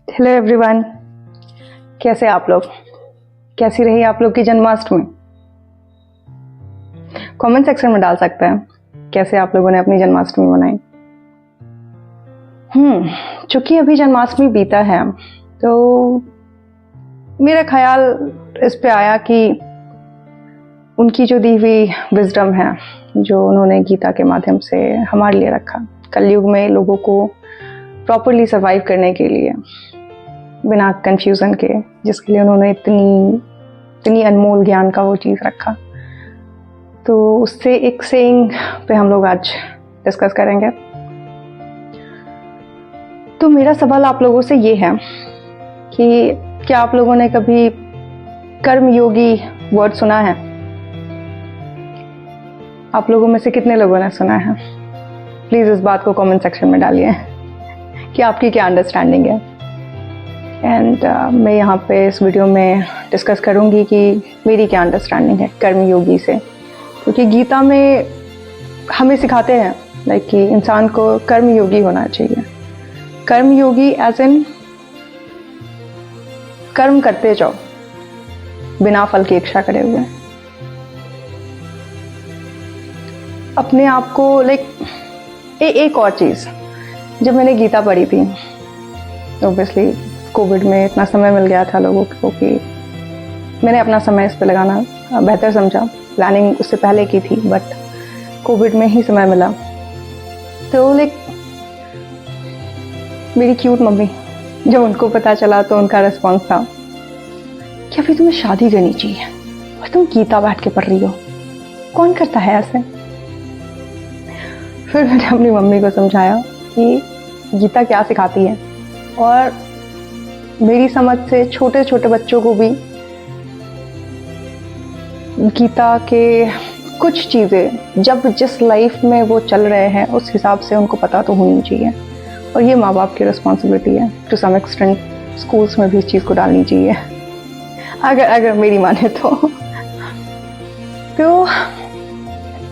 Hello everyone, कैसे आप लोग? कैसी रही आप लोग की जन्माष्टमी? कमेंट सेक्शन में डाल सकते हैं कैसे आप लोगों ने अपनी जन्माष्टमी मनाई। चूंकि अभी जन्माष्टमी बीता है तो मेरा ख्याल इस पे आया कि उनकी जो दी हुई विजडम है, जो उन्होंने गीता के माध्यम से हमारे लिए रखा, कलयुग में लोगों को प्रॉपरली सर्वाइव करने के लिए, बिना कंफ्यूजन के, जिसके लिए उन्होंने इतनी अनमोल ज्ञान का वो चीज़ रखा, तो उससे एक सेइंग पे हम लोग आज डिस्कस करेंगे। तो मेरा सवाल आप लोगों से ये है कि क्या आप लोगों ने कभी कर्मयोगी वर्ड सुना है? आप लोगों में से कितने लोगों ने सुना है? प्लीज़ इस बात को कमेंट सेक्शन में डालिए कि आपकी क्या अंडरस्टैंडिंग है। एंड मैं यहाँ पे इस वीडियो में डिस्कस करूँगी कि मेरी क्या अंडरस्टैंडिंग है कर्मयोगी से, क्योंकि गीता में हमें सिखाते हैं लाइक कि इंसान को कर्मयोगी होना चाहिए। कर्मयोगी एज इन कर्म करते जाओ बिना फल की इच्छा करे हुए, अपने आप को लाइक एक और चीज़, जब मैंने गीता पढ़ी थी ऑब्वियसली कोविड में इतना समय मिल गया था लोगों को कि मैंने अपना समय इस पे लगाना बेहतर समझा। प्लानिंग उससे पहले की थी बट कोविड में ही समय मिला। तो लाइक मेरी क्यूट मम्मी, जब उनको पता चला तो उनका रिस्पॉन्स था कि अभी तुम्हें शादी करनी चाहिए और तुम गीता बैठ के पढ़ रही हो, कौन करता है ऐसे? फिर मैंने अपनी मम्मी को समझाया कि गीता क्या सिखाती है, और मेरी समझ से छोटे छोटे बच्चों को भी गीता के कुछ चीज़ें जब जिस लाइफ में वो चल रहे हैं उस हिसाब से उनको पता तो होनी चाहिए, और ये माँ बाप की रिस्पॉन्सिबिलिटी है। टू सम एक्सटेंट स्कूल्स में भी इस चीज़ को डालनी चाहिए अगर मेरी माने तो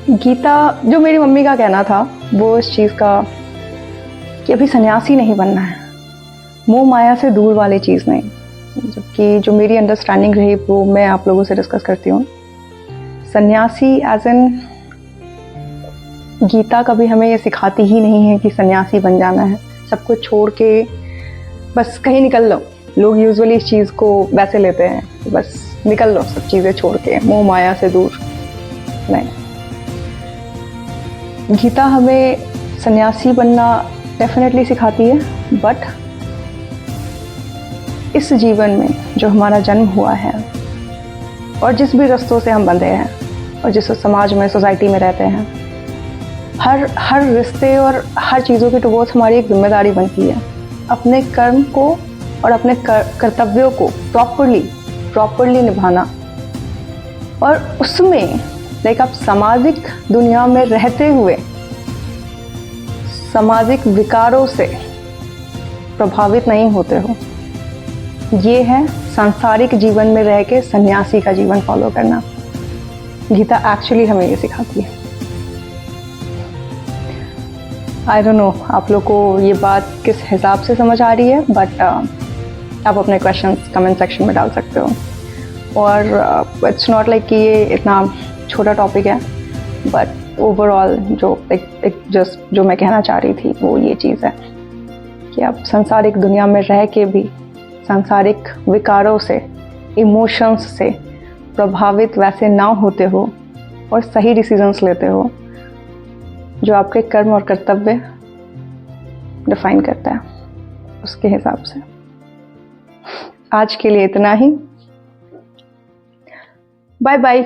गीता, जो मेरी मम्मी का कहना था वो इस चीज़ का कि अभी सन्यासी नहीं बनना है, मोह माया से दूर वाली चीज़ नहीं। जबकि जो मेरी अंडरस्टैंडिंग रही वो मैं आप लोगों से डिस्कस करती हूँ। सन्यासी एज इन गीता कभी हमें ये सिखाती ही नहीं है कि सन्यासी बन जाना है, सब कुछ छोड़ के बस कहीं निकल लो। लोग यूजुअली इस चीज़ को वैसे लेते हैं, बस निकल लो सब चीज़ें छोड़ के, मोह माया से दूर नहीं। गीता हमें सन्यासी बनना डेफिनेटली सिखाती है, बट इस जीवन में जो हमारा जन्म हुआ है और जिस भी रास्तों से हम बंधे हैं और जिस समाज में, सोसाइटी में रहते हैं, हर रिश्ते और हर चीज़ों की टुवर्ड्स हमारी एक जिम्मेदारी बनती है अपने कर्म को और अपने कर्तव्यों को प्रॉपरली निभाना। और उसमें लाइक आप सामाजिक दुनिया में रहते हुए सामाजिक विकारों से प्रभावित नहीं होते हो। ये है सांसारिक जीवन में रह के सन्यासी का जीवन फॉलो करना। गीता एक्चुअली हमें ये सिखाती है। आई डोंट नो आप लोग को ये बात किस हिसाब से समझ आ रही है, बट आप अपने क्वेश्चंस कमेंट सेक्शन में डाल सकते हो। और इट्स नॉट लाइक कि ये इतना छोटा टॉपिक है, बट ओवरऑल जो मैं कहना चाह रही थी वो ये चीज़ है कि आप सांसारिक दुनिया में रह के भी सांसारिक विकारों से, इमोशंस से प्रभावित वैसे ना होते हो और सही डिसीजंस लेते हो जो आपके कर्म और कर्तव्य डिफाइन करता है, उसके हिसाब से। आज के लिए इतना ही। Bye bye.